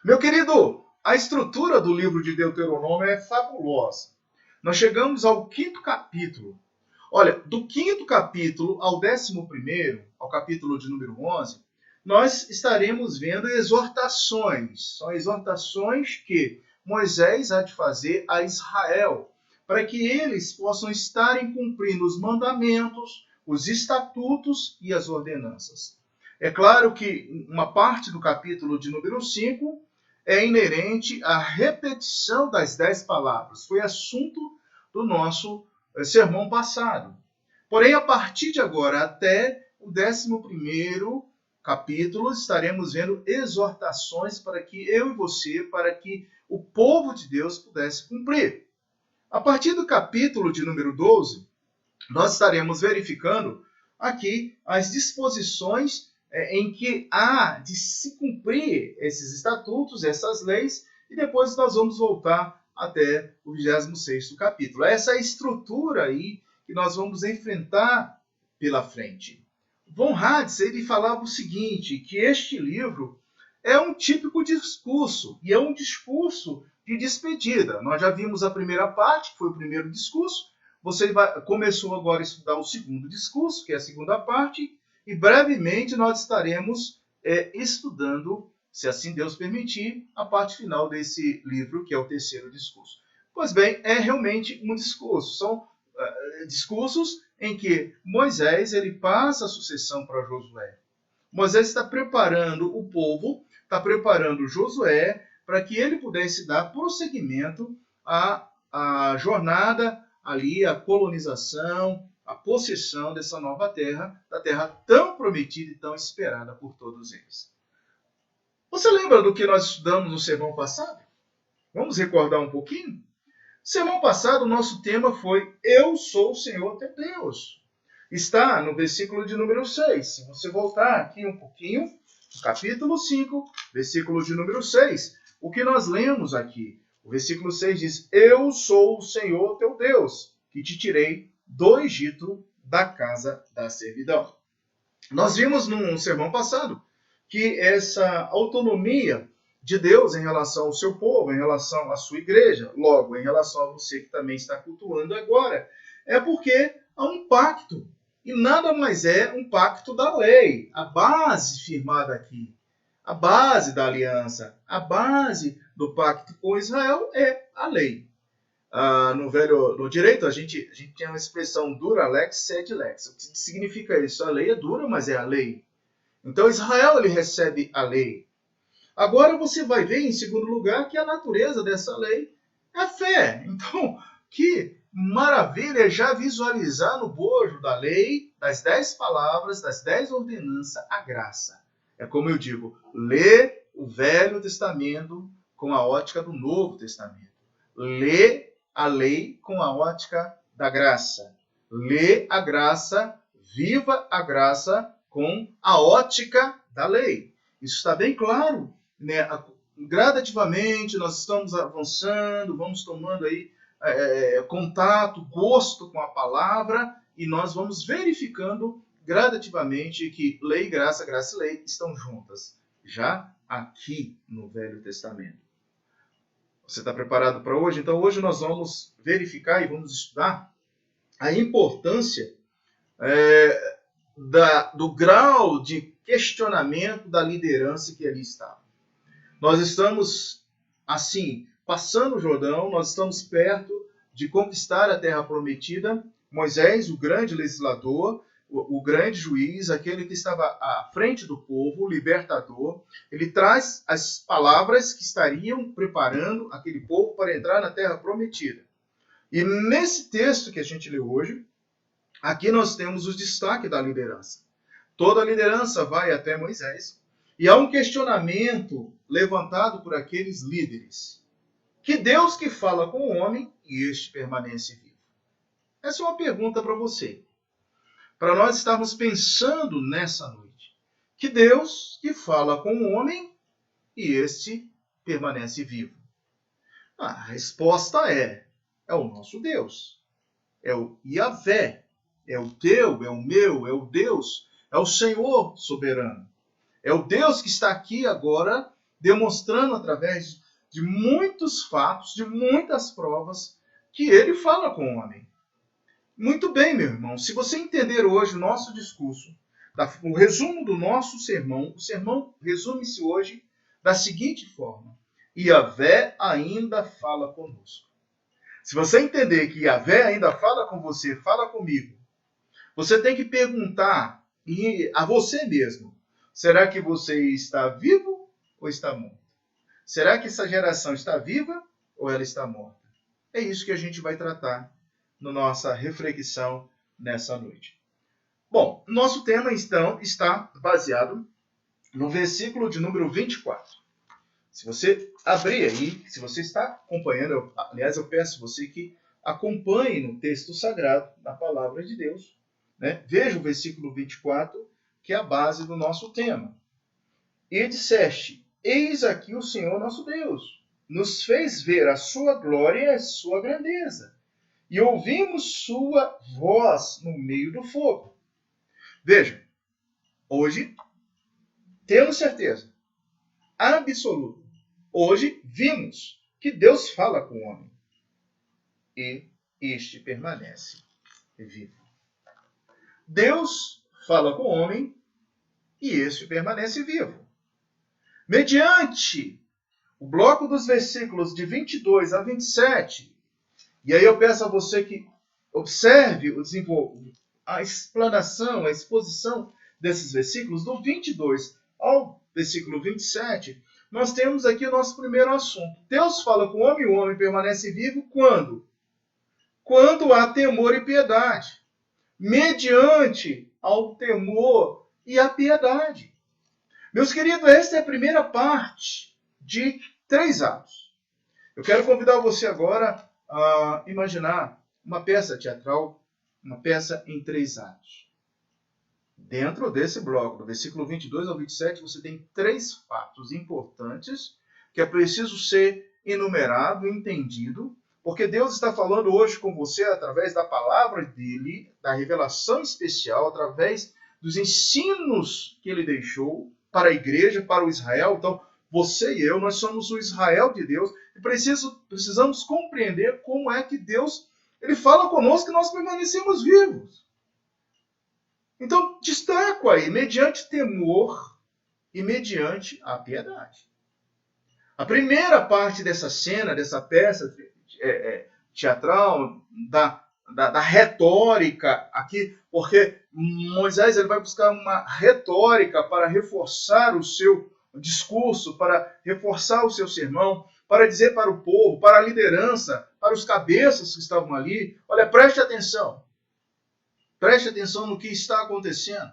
Meu querido, a estrutura do livro de Deuteronômio é fabulosa. Nós chegamos ao quinto capítulo. Olha, do quinto capítulo ao 11º, ao capítulo de número 11, nós estaremos vendo exortações. São exortações que Moisés há de fazer a Israel, para que eles possam estarem cumprindo os mandamentos, os estatutos e as ordenanças. É claro que uma parte do capítulo de número 5 é inerente à repetição das 10 palavras. Foi assunto do nosso sermão passado. Porém, a partir de agora até o 11º capítulo, estaremos vendo exortações para que eu e você, para que o povo de Deus pudesse cumprir. A partir do capítulo de número 12, nós estaremos verificando aqui as disposições em que há de se cumprir esses estatutos, essas leis, e depois nós vamos voltar até o 26º capítulo. Essa é a estrutura aí que nós vamos enfrentar pela frente. Von Hades, ele falava o seguinte, que este livro é um típico discurso, e é um discurso de despedida. Nós já vimos a primeira parte, que foi o primeiro discurso. Você começou agora a estudar o segundo discurso, que é a segunda parte, e brevemente nós estaremos estudando, se assim Deus permitir, a parte final desse livro, que é o terceiro discurso. Pois bem, é realmente um discurso. São discursos em que Moisés ele passa a sucessão para Josué. Moisés está preparando o povo, está preparando Josué para que ele pudesse dar prosseguimento à jornada ali, à colonização, a possessão dessa nova terra, da terra tão prometida e tão esperada por todos eles. Você lembra do que nós estudamos no sermão passado? Vamos recordar um pouquinho? No sermão passado, o nosso tema foi Eu sou o Senhor teu Deus. Está no versículo de número 6. Se você voltar aqui um pouquinho, no capítulo 5, versículo de número 6, o que nós lemos aqui? O versículo 6 diz, Eu sou o Senhor teu Deus, que te tirei do Egito, da casa da servidão. Nós vimos no sermão passado que essa autonomia de Deus em relação ao seu povo, em relação à sua igreja, logo, em relação a você que também está cultuando agora, é porque há um pacto. E nada mais é um pacto da lei. A base firmada aqui, a base da aliança, a base do pacto com Israel é a lei. No direito, a gente tem uma expressão dura lex, sed lex. O que significa isso? A lei é dura, mas é a lei. Então, Israel ele recebe a lei. Agora você vai ver, em segundo lugar, que a natureza dessa lei é a fé. Então, que maravilha já visualizar no bojo da lei, das 10 palavras, das 10 ordenanças, a graça. É como eu digo, lê o Velho Testamento com a ótica do Novo Testamento. Lê a lei com a ótica da graça. Lê a graça, viva a graça com a ótica da lei. Isso está bem claro, né? Gradativamente nós estamos avançando, vamos tomando aí contato, gosto com a palavra e nós vamos verificando gradativamente que lei, graça e lei estão juntas, já aqui no Velho Testamento. Você está preparado para hoje? Então hoje nós vamos verificar e vamos estudar a importância do grau de questionamento da liderança que ali estava. Nós estamos, assim, passando o Jordão, nós estamos perto de conquistar a terra prometida. Moisés, o grande legislador, o grande juiz, aquele que estava à frente do povo, o libertador, ele traz as palavras que estariam preparando aquele povo para entrar na terra prometida. E nesse texto que a gente leu hoje, aqui nós temos o destaque da liderança. Toda a liderança vai até Moisés e há um questionamento levantado por aqueles líderes. Que Deus que fala com o homem e este permanece vivo? Essa é uma pergunta para você. Para nós estarmos pensando nessa noite. Que Deus que fala com o homem e este permanece vivo? A resposta é o nosso Deus. É o Yahvé. É o teu, é o meu, é o Deus, é o Senhor soberano. É o Deus que está aqui agora demonstrando através de muitos fatos, de muitas provas, que ele fala com o homem. Muito bem, meu irmão, se você entender hoje o nosso discurso, o resumo do nosso sermão, o sermão resume-se hoje da seguinte forma: Yahvé ainda fala conosco. Se você entender que Yahvé ainda fala com você, fala comigo, você tem que perguntar a você mesmo: será que você está vivo ou está morto? Será que essa geração está viva ou ela está morta? É isso que a gente vai tratar na nossa reflexão nessa noite. Bom, nosso tema então está baseado no versículo de número 24. Se você abrir aí, se você está acompanhando, aliás, eu peço você que acompanhe no texto sagrado, na palavra de Deus, né? Veja o versículo 24, que é a base do nosso tema. E disseste: eis aqui o Senhor nosso Deus, nos fez ver a sua glória e a sua grandeza, e ouvimos sua voz no meio do fogo. Veja, hoje temos certeza absoluta. Hoje vimos que Deus fala com o homem e este permanece vivo. Deus fala com o homem e este permanece vivo. Mediante o bloco dos versículos de 22 a 27, e aí eu peço a você que observe a explanação, a exposição desses versículos, do 22 ao versículo 27, nós temos aqui o nosso primeiro assunto. Deus fala com o homem permanece vivo quando? Quando há temor e piedade. Mediante ao temor e a piedade. Meus queridos, esta é a primeira parte de 3 atos. Eu quero convidar você agora a imaginar uma peça teatral, uma peça em 3 atos. Dentro desse bloco, do versículo 22 ao 27, você tem 3 fatos importantes que é preciso ser enumerado e entendido, porque Deus está falando hoje com você através da palavra dele, da revelação especial, através dos ensinos que ele deixou para a igreja, para o Israel. Então, você e eu, nós somos o Israel de Deus e precisamos compreender como é que Deus ele fala conosco e nós permanecemos vivos. Então, destaco aí, mediante temor e mediante a piedade. A primeira parte dessa cena, dessa peça teatral, da retórica aqui, porque Moisés ele vai buscar uma retórica para reforçar o seu discurso, para reforçar o seu sermão, para dizer para o povo, para a liderança, para os cabeças que estavam ali: olha, preste atenção. Preste atenção no que está acontecendo.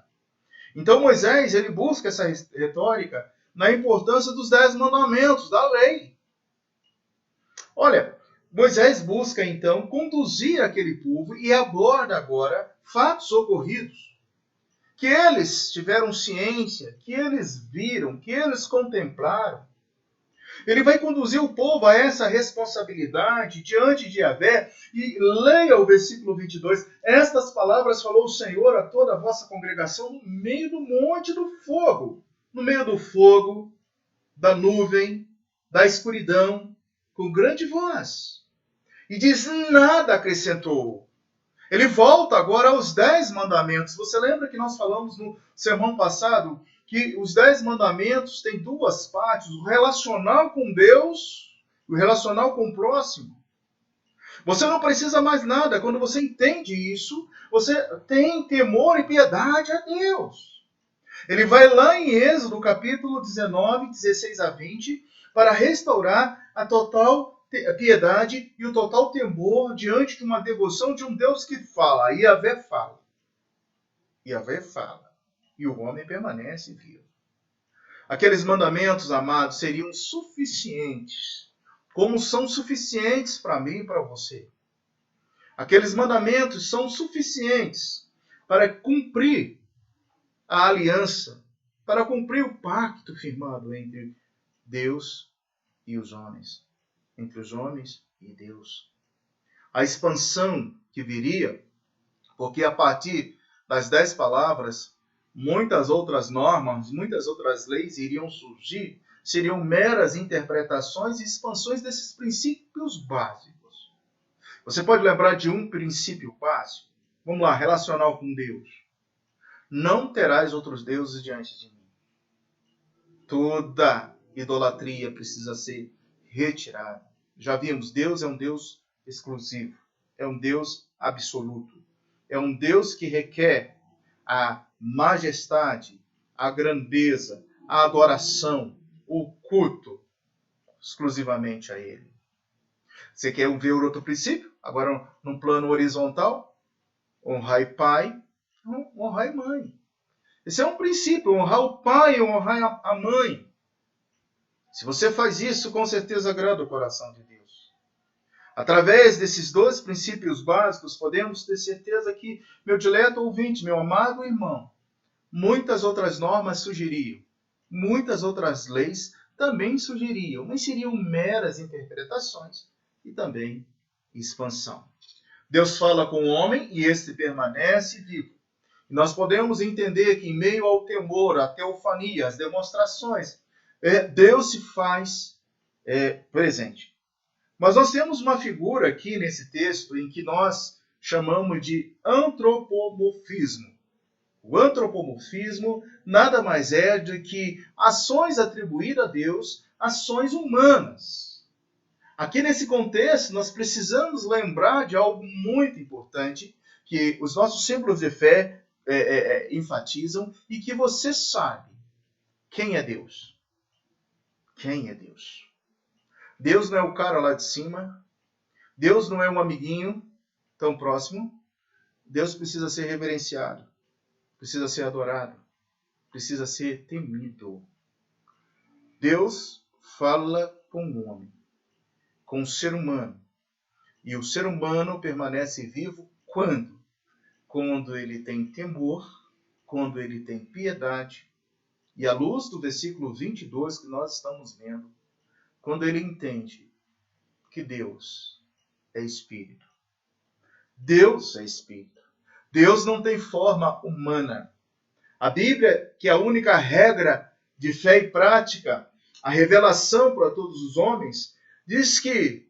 Então Moisés ele busca essa retórica na importância dos 10 mandamentos, da lei. Olha, Moisés busca então conduzir aquele povo e aborda agora fatos ocorridos que eles tiveram ciência, que eles viram, que eles contemplaram. Ele vai conduzir o povo a essa responsabilidade diante de Yahvé. E leia o versículo 22. Estas palavras falou o Senhor a toda a vossa congregação no meio do monte do fogo. No meio do fogo, da nuvem, da escuridão, com grande voz. E diz: nada acrescentou. Ele volta agora aos 10 mandamentos. Você lembra que nós falamos no sermão passado que os 10 mandamentos têm 2 partes: o relacional com Deus e o relacional com o próximo. Você não precisa mais nada. Quando você entende isso, você tem temor e piedade a Deus. Ele vai lá em Êxodo, capítulo 19, 16 a 20, para restaurar a total piedade e o total temor diante de uma devoção de um Deus que fala. Yahvé fala. Yahvé fala. E o homem permanece vivo. Aqueles mandamentos, amados, seriam suficientes, como são suficientes para mim e para você. Aqueles mandamentos são suficientes para cumprir a aliança, para cumprir o pacto firmado entre Deus e os homens, entre os homens e Deus. A expansão que viria, porque a partir das 10 palavras, muitas outras normas, muitas outras leis iriam surgir, seriam meras interpretações e expansões desses princípios básicos. Você pode lembrar de um princípio básico? Vamos lá, relacional com Deus. Não terás outros deuses diante de mim. Toda idolatria precisa ser retirada. Já vimos, Deus é um Deus exclusivo. É um Deus absoluto. É um Deus que requer a majestade, a grandeza, a adoração, o culto exclusivamente a Ele. Você quer ver outro princípio? Agora, num plano horizontal, honrai pai, honrai mãe. Esse é um princípio, honrar o pai e honrar a mãe. Se você faz isso, com certeza agrada o coração de Deus. Através desses dois princípios básicos, podemos ter certeza que, meu dileto ouvinte, meu amado irmão, muitas outras normas surgiriam, muitas outras leis também surgiriam, mas seriam meras interpretações e também expansão. Deus fala com o homem e este permanece vivo. E nós podemos entender que, em meio ao temor, à teofania, às demonstrações, Deus se faz presente. Mas nós temos uma figura aqui nesse texto em que nós chamamos de antropomorfismo. O antropomorfismo nada mais é do que ações atribuídas a Deus, ações humanas. Aqui nesse contexto, nós precisamos lembrar de algo muito importante que os nossos símbolos de fé enfatizam e que você sabe. Quem é Deus? Quem é Deus? Deus não é o cara lá de cima. Deus não é um amiguinho tão próximo. Deus precisa ser reverenciado. Precisa ser adorado. Precisa ser temido. Deus fala com o homem, com o ser humano. E o ser humano permanece vivo quando? Quando ele tem temor, quando ele tem piedade. E à luz do versículo 22 que nós estamos vendo, quando ele entende que Deus é Espírito. Deus é Espírito. Deus não tem forma humana. A Bíblia, que é a única regra de fé e prática, a revelação para todos os homens, diz que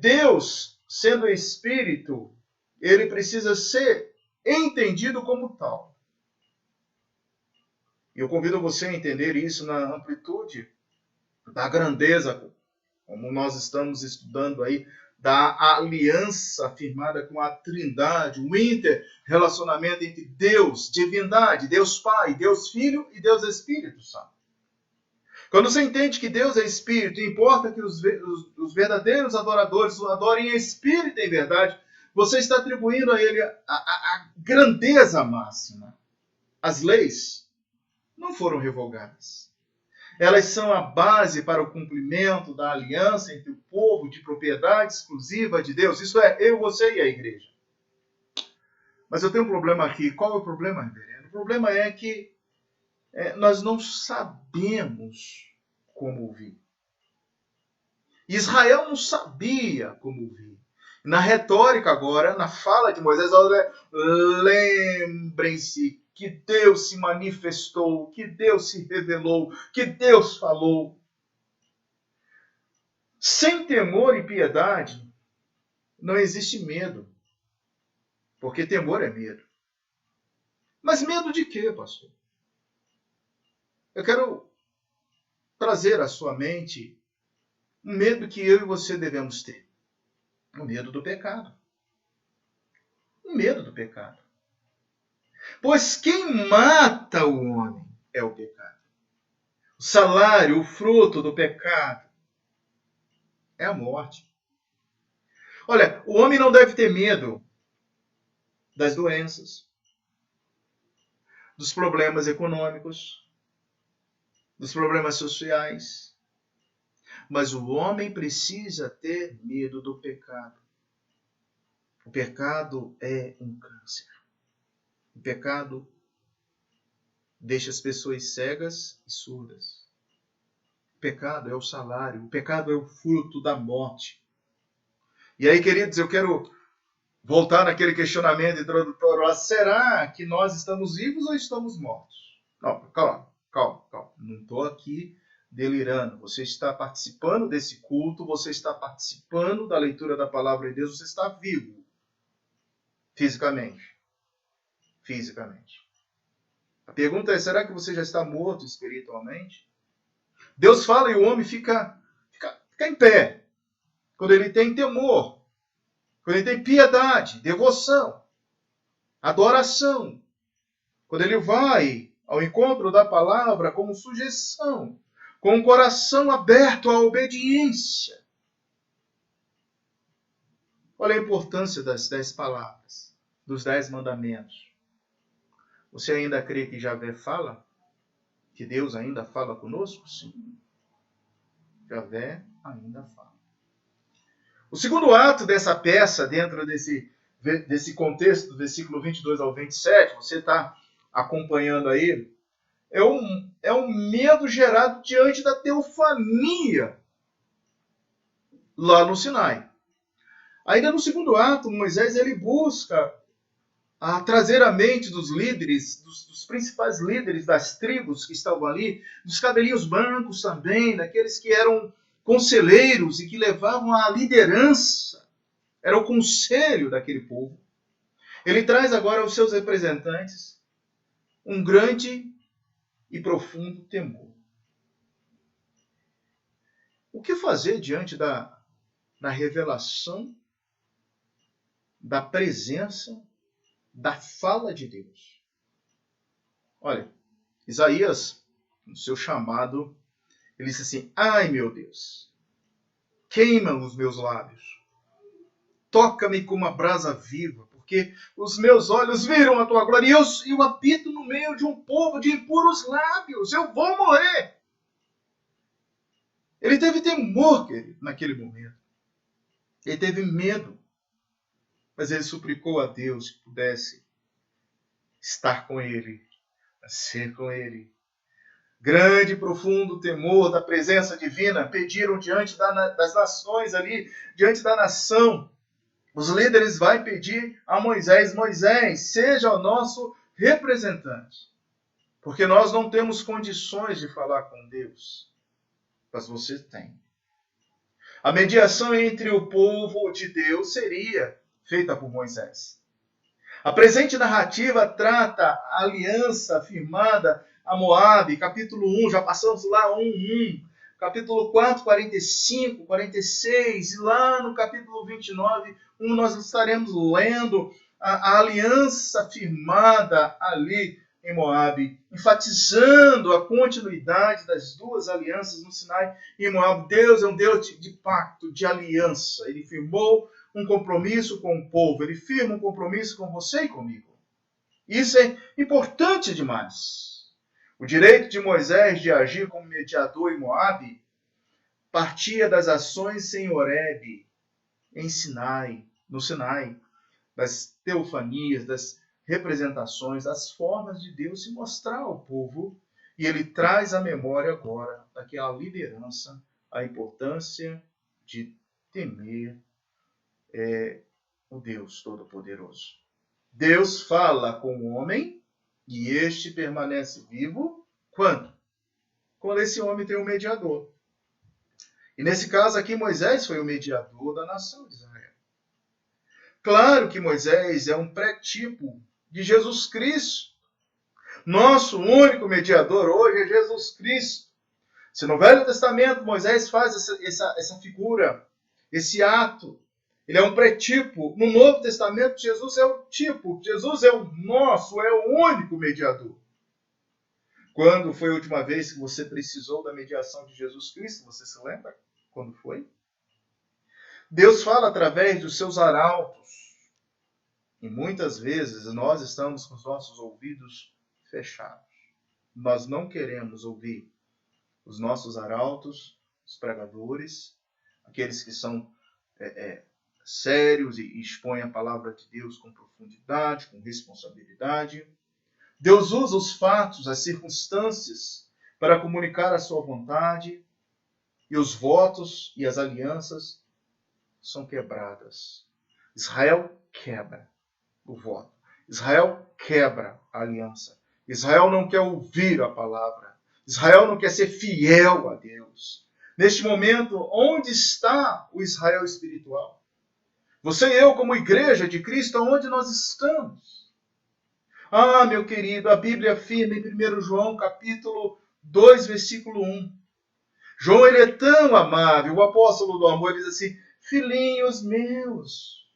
Deus, sendo Espírito, ele precisa ser entendido como tal. E eu convido você a entender isso na amplitude da grandeza, como nós estamos estudando aí, da aliança firmada com a Trindade, o inter-relacionamento entre Deus, divindade, Deus Pai, Deus Filho e Deus Espírito Santo. Quando você entende que Deus é Espírito, importa que os verdadeiros adoradores o adorem em Espírito e em verdade, você está atribuindo a Ele a grandeza máxima. As leis não foram revogadas. Elas são a base para o cumprimento da aliança entre o povo de propriedade exclusiva de Deus. Isso é, eu, você e a igreja. Mas eu tenho um problema aqui. Qual é o problema, reverendo? O problema é que nós não sabemos como ouvir. Israel não sabia como ouvir. Na retórica agora, na fala de Moisés, lembrem-se que Deus se manifestou, que Deus se revelou, que Deus falou. Sem temor e piedade, não existe medo. Porque temor é medo. Mas medo de quê, pastor? Eu quero trazer à sua mente um medo que eu e você devemos ter. O medo do pecado. O medo do pecado. Pois quem mata o homem é o pecado. O salário, o fruto do pecado é a morte. Olha, o homem não deve ter medo das doenças, dos problemas econômicos, dos problemas sociais. Mas o homem precisa ter medo do pecado. O pecado é um câncer. O pecado deixa as pessoas cegas e surdas. O pecado é o salário. O pecado é o fruto da morte. E aí, queridos, eu quero voltar naquele questionamento introdutório. Será que nós estamos vivos ou estamos mortos? Não, calma. Não estou aqui delirando. Você está participando desse culto, você está participando da leitura da palavra de Deus, você está vivo. Fisicamente. Fisicamente. A pergunta é, será que você já está morto espiritualmente? Deus fala e o homem fica em pé. Quando ele tem temor, quando ele tem piedade, devoção, adoração. Quando ele vai ao encontro da palavra com sujeição, com o coração aberto à obediência. Olha a importância das 10 palavras, dos 10 mandamentos. Você ainda crê que Javé fala? Que Deus ainda fala conosco? Sim. Javé ainda fala. O segundo ato dessa peça, dentro desse contexto, do versículo 22 ao 27, você está acompanhando aí, é um medo gerado diante da teofania lá no Sinai. Ainda no segundo ato, Moisés ele busca trazer à mente dos líderes, dos principais líderes das tribos que estavam ali, dos cabelinhos brancos também, daqueles que eram conselheiros e que levavam a liderança, era o conselho daquele povo. Ele traz agora aos seus representantes um grande e profundo temor. O que fazer diante da revelação, da presença, da fala de Deus? Olha, Isaías, no seu chamado, ele disse assim: ai meu Deus, queima os meus lábios, toca-me como uma brasa viva, porque os meus olhos viram a tua glória e eu habito no meio de um povo de impuros lábios, eu vou morrer. Ele teve temor, querido, naquele momento. Ele teve medo, mas ele suplicou a Deus que pudesse estar com ele, ser com ele. Grande e profundo temor da presença divina, pediram diante das nações ali, diante da nação. Os líderes vão pedir a Moisés: Moisés, seja o nosso representante, porque nós não temos condições de falar com Deus, mas você tem. A mediação entre o povo de Deus seria feita por Moisés. A presente narrativa trata a aliança firmada a Moabe, capítulo 1, já passamos lá 1:1, capítulo 4, 45, 46, e lá no capítulo 29, nós estaremos lendo a aliança firmada ali em Moabe, enfatizando a continuidade das duas alianças no Sinai e em Moabe. Deus é um Deus de pacto, de aliança. Ele firmou um compromisso com o povo, ele firma um compromisso com você e comigo. Isso é importante demais. O direito de Moisés de agir como mediador em Moabe partia das ações em Horebe, no Sinai, das teofanias, das representações, das formas de Deus se mostrar ao povo, e ele traz à memória agora daquela liderança a importância de temer o Deus Todo-Poderoso. Deus fala com o homem e este permanece vivo quando? Quando esse homem tem um mediador. E nesse caso aqui, Moisés foi o mediador da nação de Israel. Claro que Moisés é um pré-tipo de Jesus Cristo. Nosso único mediador hoje é Jesus Cristo. Se no Velho Testamento Moisés faz essa figura, esse ato, ele é um pré-tipo. No Novo Testamento, Jesus é o tipo. Jesus é o nosso, é o único mediador. Quando foi a última vez que você precisou da mediação de Jesus Cristo? Você se lembra? Quando foi? Deus fala através dos seus arautos. E muitas vezes nós estamos com os nossos ouvidos fechados. Nós não queremos ouvir os nossos arautos, os pregadores, aqueles que são sérios e expõem a palavra de Deus com profundidade, com responsabilidade. Deus usa os fatos, as circunstâncias para comunicar a sua vontade, e os votos e as alianças são quebradas. Israel quebra o voto. Israel quebra a aliança. Israel não quer ouvir a palavra. Israel não quer ser fiel a Deus. Neste momento, onde está o Israel espiritual? Você e eu, como igreja de Cristo, onde nós estamos? Ah, meu querido, a Bíblia afirma em 1 João, capítulo 2, versículo 1. João, ele é tão amável, o apóstolo do amor, ele diz assim: filhinhos meus,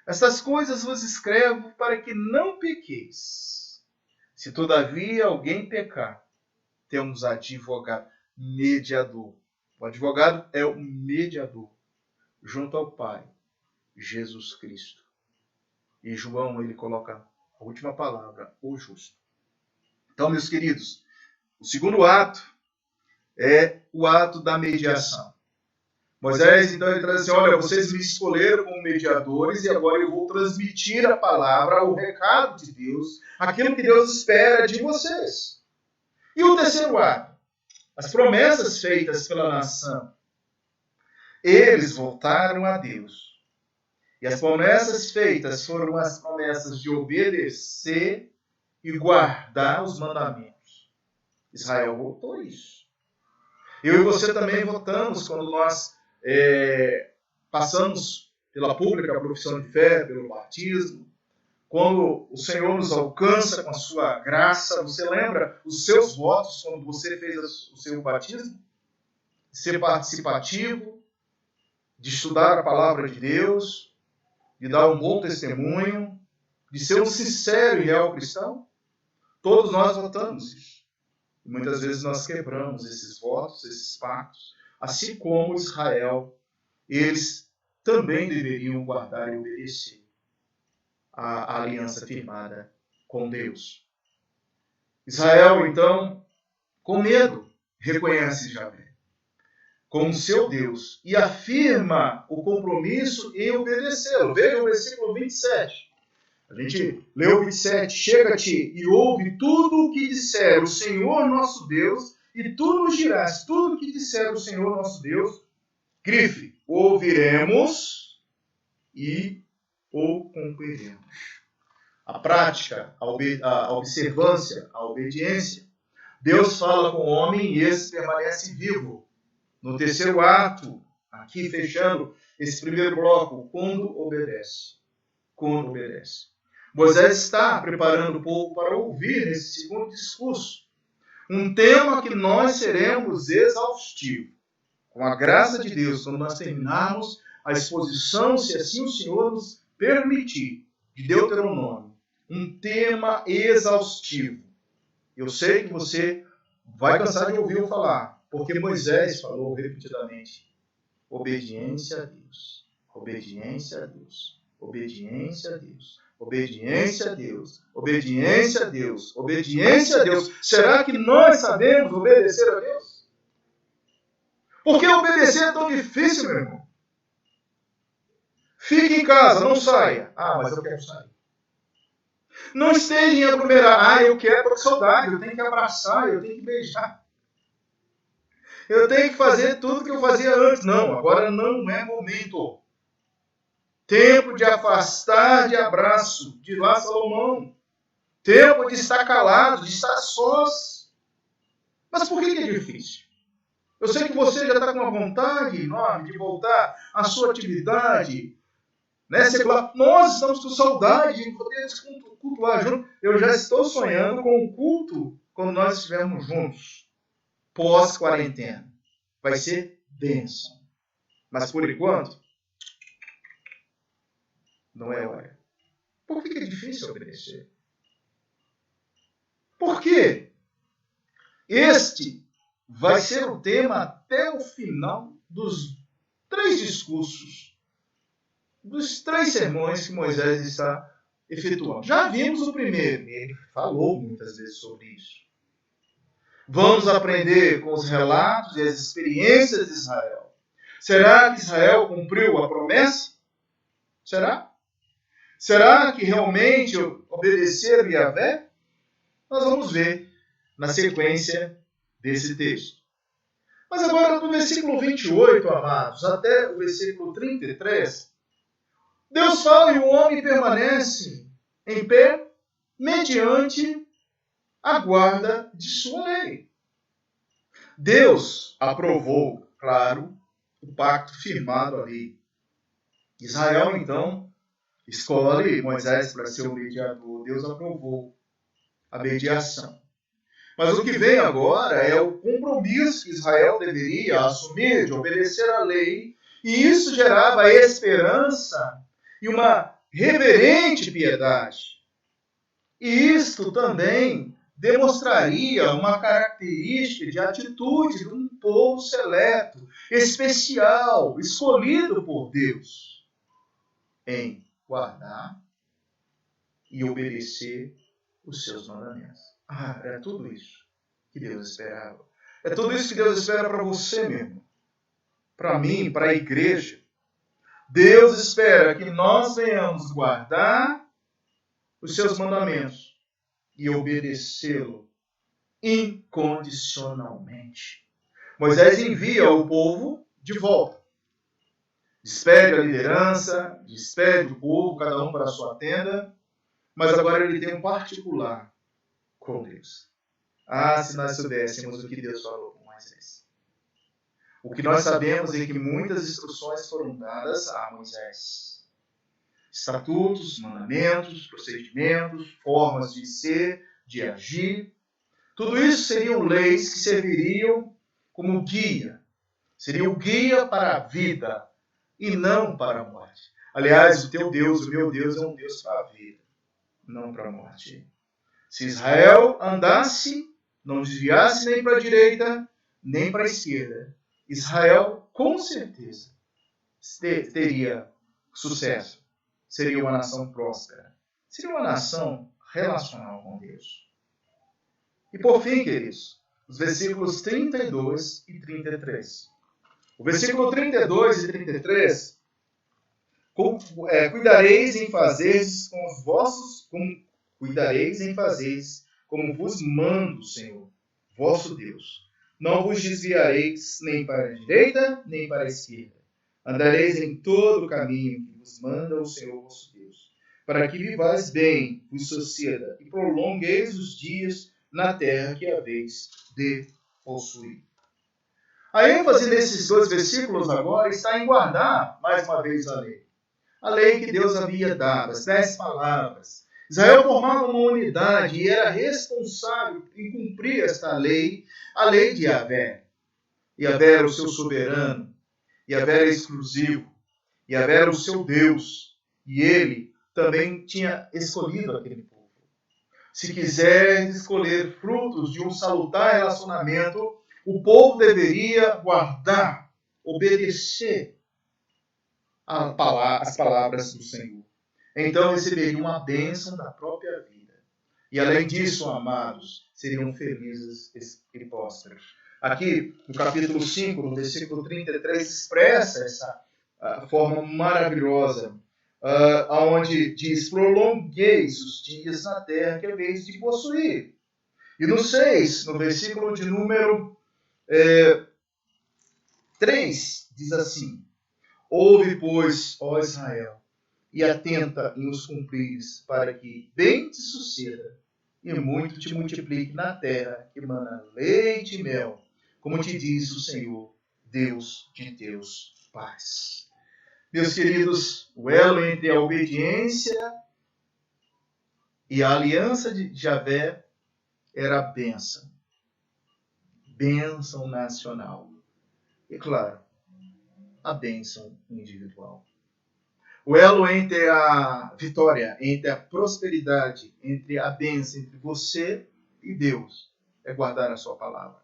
essas coisas vos escrevo para que não pequeis. Se todavia alguém pecar, temos advogado, mediador. O advogado é o mediador junto ao Pai, Jesus Cristo. E João, ele coloca a última palavra, o justo. Então, meus queridos, o segundo ato é o ato da mediação. Moisés, então, ele traz assim: olha, vocês me escolheram como mediadores e agora eu vou transmitir a palavra, o recado de Deus, aquilo que Deus espera de vocês. E o terceiro ato, as promessas feitas pela nação. Eles voltaram a Deus. E as promessas feitas foram as promessas de obedecer e guardar os mandamentos. Israel voltou a isso. Eu e você também votamos quando nós passamos pela pública profissão de fé, pelo batismo. Quando o Senhor nos alcança com a sua graça, você lembra os seus votos quando você fez o seu batismo? Ser participativo, de estudar a palavra de Deus, de dar um bom testemunho, de ser um sincero e real cristão? Todos nós votamos isso. E muitas vezes nós quebramos esses votos, esses pactos, assim como Israel, eles também deveriam guardar e obedecer a aliança firmada com Deus. Israel, então, com medo, reconhece Javé como seu Deus e afirma o compromisso em obedecê-lo. Veja o versículo 27. A gente leu o 27. Chega-te e ouve tudo o que disser o Senhor nosso Deus, e tu nos dirás tudo o que disser o Senhor nosso Deus. Grife, ouviremos e o cumpriremos. A prática, a observância, a obediência. Deus fala com o homem e esse permanece vivo. No terceiro ato, aqui fechando esse primeiro bloco, quando obedece. Quando obedece. Moisés está preparando o povo para ouvir esse segundo discurso. Um tema que nós seremos exaustivo. Com a graça de Deus, quando nós terminarmos a exposição, se assim o Senhor nos permitir, de Deuteronômio. Um tema exaustivo. Eu sei que você vai cansar de ouvir eu falar, porque Moisés falou repetidamente: obediência a Deus, obediência a Deus, obediência a Deus, obediência a Deus, obediência a Deus, obediência a Deus. Será que nós sabemos obedecer a Deus? Por que obedecer é tão difícil, meu irmão? Fique em casa, não saia. Ah, mas eu quero sair. Não esteja em aglomerar. Eu quero, estou com saudade, eu tenho que abraçar, eu tenho que beijar. Eu tenho que fazer tudo que eu fazia antes. Não, agora não é momento. Tempo de afastar de abraço, de lá Salomão. Tempo de estar calado, de estar sós. Mas por que é difícil? Eu sei que você já está com uma vontade enorme de voltar à sua atividade, né, secular. Nós estamos com saudade de poder cultuar junto. Eu já estou sonhando com o culto quando nós estivermos juntos, pós-quarentena. Vai ser bênção. Mas por enquanto, não é hora. Por que é difícil obedecer? Por quê? Este vai ser o tema até o final dos 3 discursos, dos 3 sermões que Moisés está efetuando. Já vimos o primeiro, ele falou muitas vezes sobre isso. Vamos aprender com os relatos e as experiências de Israel. Será que Israel cumpriu a promessa? Será? Será que realmente obedeceram a Yahvé? Nós vamos ver na sequência desse texto. Mas agora, do versículo 28, amados, até o versículo 33, Deus fala e o homem permanece em pé mediante a guarda de sua lei. Deus aprovou, claro, o pacto firmado ali. Israel, então, escolhe Moisés para ser o mediador. Deus aprovou a mediação. Mas o que vem agora é o compromisso que Israel deveria assumir de obedecer à lei, e isso gerava esperança e uma reverente piedade. E isto também demonstraria uma característica de atitude de um povo seleto, especial, escolhido por Deus, em guardar e obedecer os seus mandamentos. Era tudo isso que Deus esperava. É tudo isso que Deus espera para você mesmo, para mim, para a igreja. Deus espera que nós venhamos guardar os seus mandamentos e obedecê-lo incondicionalmente. Moisés envia o povo de volta. Despede a liderança, despede o povo, cada um para a sua tenda, mas agora ele tem um particular com Deus. Se nós soubéssemos o que Deus falou com Moisés. O que nós sabemos é que muitas instruções foram dadas a Moisés. Estatutos, mandamentos, procedimentos, formas de ser, de agir. Tudo isso seriam leis que serviriam como guia. Seria o guia para a vida e não para a morte. Aliás, o teu Deus, o meu Deus, é um Deus para a vida, não para a morte. Se Israel andasse, não desviasse nem para a direita, nem para a esquerda, Israel, com certeza, teria sucesso. Seria uma nação próspera. Seria uma nação relacional com Deus. E por fim, queridos, os versículos 32 e 33. O versículo 32 e 33, cuidareis em fazeres com os vossos... Cuidareis em fazeres como vos manda o Senhor, vosso Deus. Não vos desviareis nem para a direita, nem para a esquerda. Andareis em todo o caminho que vos manda o Senhor, vosso Deus, para que vivais bem, vos suceda, e prolongueis os dias na terra que haveis de possuir. A ênfase desses dois versículos agora está em guardar, mais uma vez, a lei. A lei que Deus havia dado, as 10 palavras. Israel formava uma unidade e era responsável em cumprir esta lei, a lei de Yahvé. Yahvé era o seu soberano, Yahvé era exclusivo, Yahvé era o seu Deus, e ele também tinha escolhido aquele povo. Se quiser escolher frutos de um salutar relacionamento, o povo deveria guardar, obedecer as palavras do Senhor. Então receberia uma bênção da própria vida. E além disso, amados, seriam felizes e prósperos. Aqui, no capítulo 5, no versículo 33, expressa essa forma maravilhosa, onde diz: prolongueis os dias na terra que haveis de possuir. E no 6, no versículo de número 3, diz assim: ouve, pois, ó Israel, e atenta em os cumprires, para que bem te suceda e muito te multiplique na terra que mana leite e mel, como te diz o Senhor, Deus de teus pais. Meus queridos, o elo entre a obediência e a aliança de Yahvé era a bênção. Bênção nacional. E claro, a bênção individual. O elo entre a vitória, entre a prosperidade, entre a bênção, entre você e Deus, é guardar a sua palavra.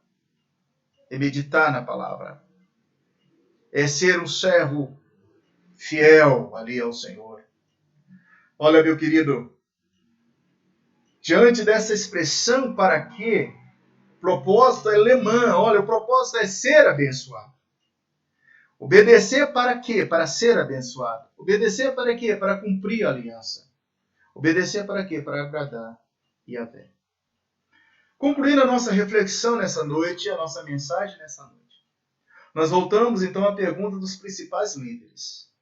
É meditar na palavra. É ser um servo fiel ali ao Senhor. Olha, meu querido, diante dessa expressão para quê? O propósito é lemã. Olha, o propósito é ser abençoado. Obedecer para quê? Para ser abençoado. Obedecer para quê? Para cumprir a aliança. Obedecer para quê? Para agradar Yahvé. Concluindo a nossa reflexão nessa noite, a nossa mensagem nessa noite, nós voltamos então à pergunta dos principais líderes,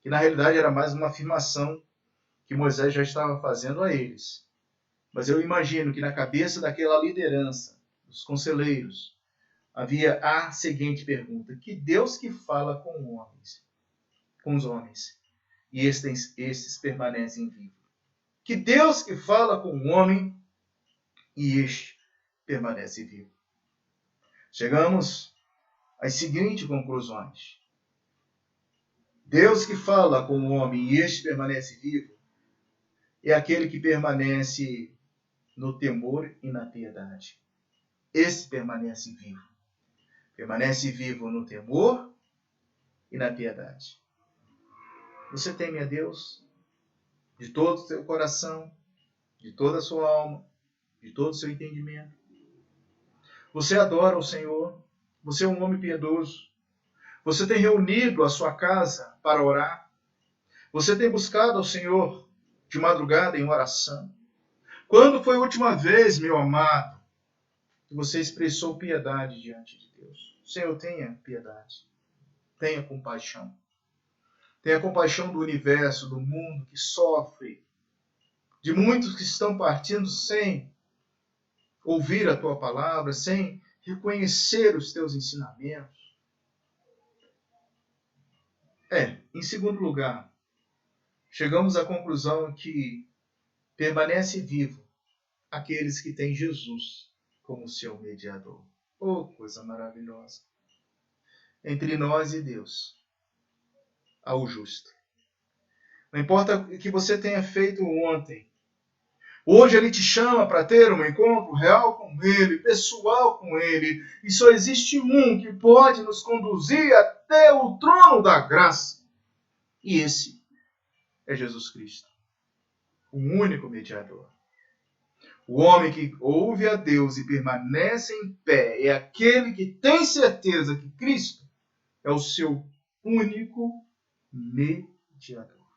que na realidade era mais uma afirmação que Moisés já estava fazendo a eles. Mas eu imagino que na cabeça daquela liderança, dos conselheiros, havia a seguinte pergunta: que Deus que fala com os homens, e estes permanecem vivos? Que Deus que fala com o homem, e este permanece vivo? Chegamos às seguintes conclusões: Deus que fala com o homem e este permanece vivo é aquele que permanece no temor e na piedade. Esse permanece vivo. Permanece vivo no temor e na piedade. Você teme a Deus de todo o seu coração, de toda a sua alma, de todo o seu entendimento? Você adora o Senhor? Você é um homem piedoso? Você tem reunido a sua casa para orar? Você tem buscado ao Senhor de madrugada em oração? Quando foi a última vez, meu amado, que você expressou piedade diante de Deus? Senhor, tenha piedade. Tenha compaixão. Tenha compaixão do universo, do mundo que sofre, de muitos que estão partindo sem ouvir a tua palavra, sem reconhecer os teus ensinamentos. Em segundo lugar, chegamos à conclusão que permanece vivo aqueles que têm Jesus como seu mediador. Oh, coisa maravilhosa! Entre nós e Deus há o justo. Não importa o que você tenha feito ontem, hoje Ele te chama para ter um encontro real com Ele, pessoal com Ele. E só existe um que pode nos conduzir até o trono da graça. E esse é Jesus Cristo, o único mediador. O homem que ouve a Deus e permanece em pé é aquele que tem certeza que Cristo é o seu único mediador.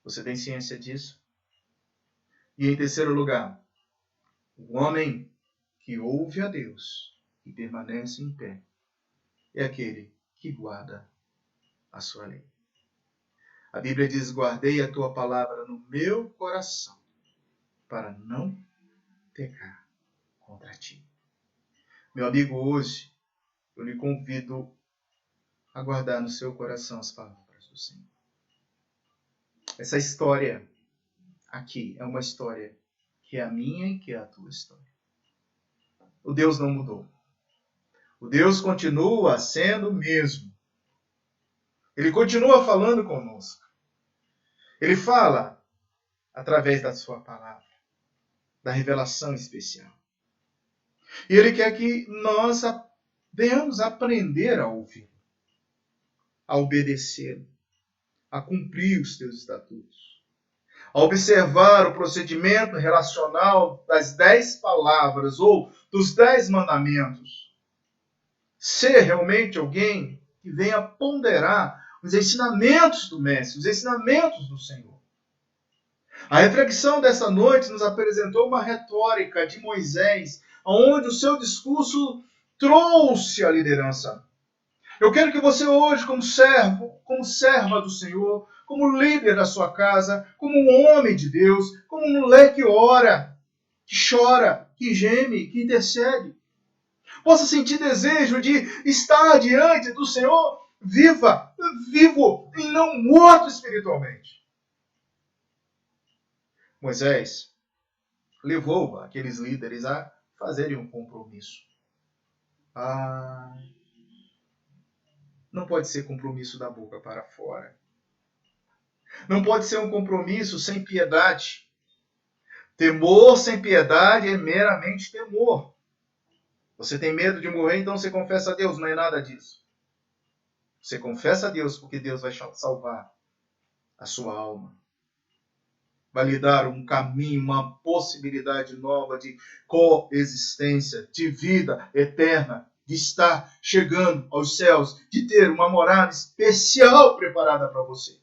Você tem ciência disso? E em terceiro lugar, o homem que ouve a Deus e permanece em pé é aquele que guarda a sua lei. A Bíblia diz: guardei a tua palavra no meu coração para não pecar contra ti. Meu amigo, hoje eu lhe convido a guardar no seu coração as palavras do Senhor. Essa história aqui é uma história que é a minha e que é a tua história. O Deus não mudou. O Deus continua sendo o mesmo. Ele continua falando conosco. Ele fala através da sua palavra, da revelação especial. E Ele quer que nós venhamos aprender a ouvir, a obedecer, a cumprir os teus estatutos, a observar o procedimento relacional das 10 palavras ou dos 10 mandamentos. Ser realmente alguém que venha ponderar os ensinamentos do Mestre, os ensinamentos do Senhor. A reflexão dessa noite nos apresentou uma retórica de Moisés, onde o seu discurso trouxe a liderança. Eu quero que você hoje, como servo, como serva do Senhor, como líder da sua casa, como um homem de Deus, como um mulher que ora, que chora, que geme, que intercede, possa sentir desejo de estar diante do Senhor vivo e não morto espiritualmente. Moisés levou aqueles líderes a fazerem um compromisso. Não pode ser compromisso da boca para fora. Não pode ser um compromisso sem piedade. Temor sem piedade é meramente temor. Você tem medo de morrer, então você confessa a Deus. Não é nada disso. Você confessa a Deus porque Deus vai salvar a sua alma. Vai lhe dar um caminho, uma possibilidade nova de coexistência, de vida eterna, de estar chegando aos céus, de ter uma morada especial preparada para você.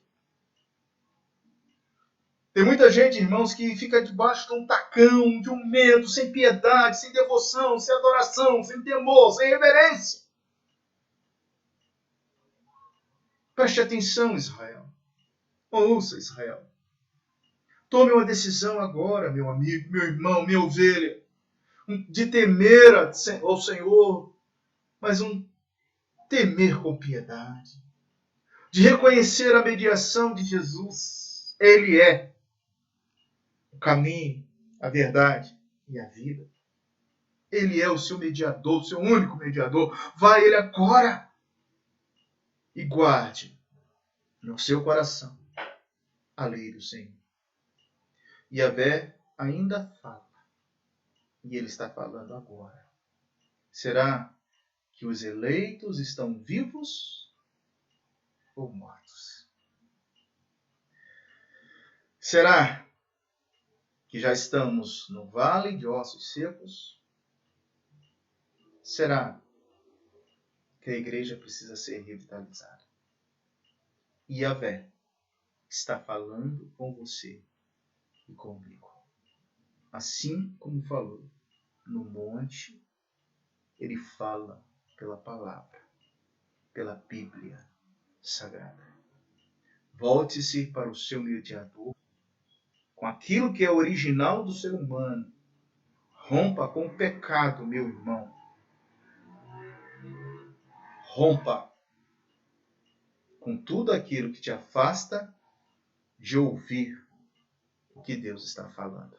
Tem muita gente, irmãos, que fica debaixo de um tacão, de um medo, sem piedade, sem devoção, sem adoração, sem temor, sem reverência. Preste atenção, Israel. Ouça, Israel. Tome uma decisão agora, meu amigo, meu irmão, minha ovelha. de temer ao Senhor, mas um temer com piedade, de reconhecer a mediação de Jesus. Ele é o caminho, a verdade e a vida. Ele é o seu mediador, o seu único mediador. Vá a Ele agora e guarde no seu coração a lei do Senhor. Yahvé ainda fala, e Ele está falando agora. Será que os eleitos estão vivos ou mortos? Será que já estamos no vale de ossos secos? Será que a igreja precisa ser revitalizada? E Yahvé está falando com você e comigo. Assim como falou no monte, ele fala pela palavra, pela Bíblia Sagrada. Volte-se para o seu mediador com aquilo que é original do ser humano. Rompa com o pecado, meu irmão. Rompa com tudo aquilo que te afasta de ouvir o que Deus está falando.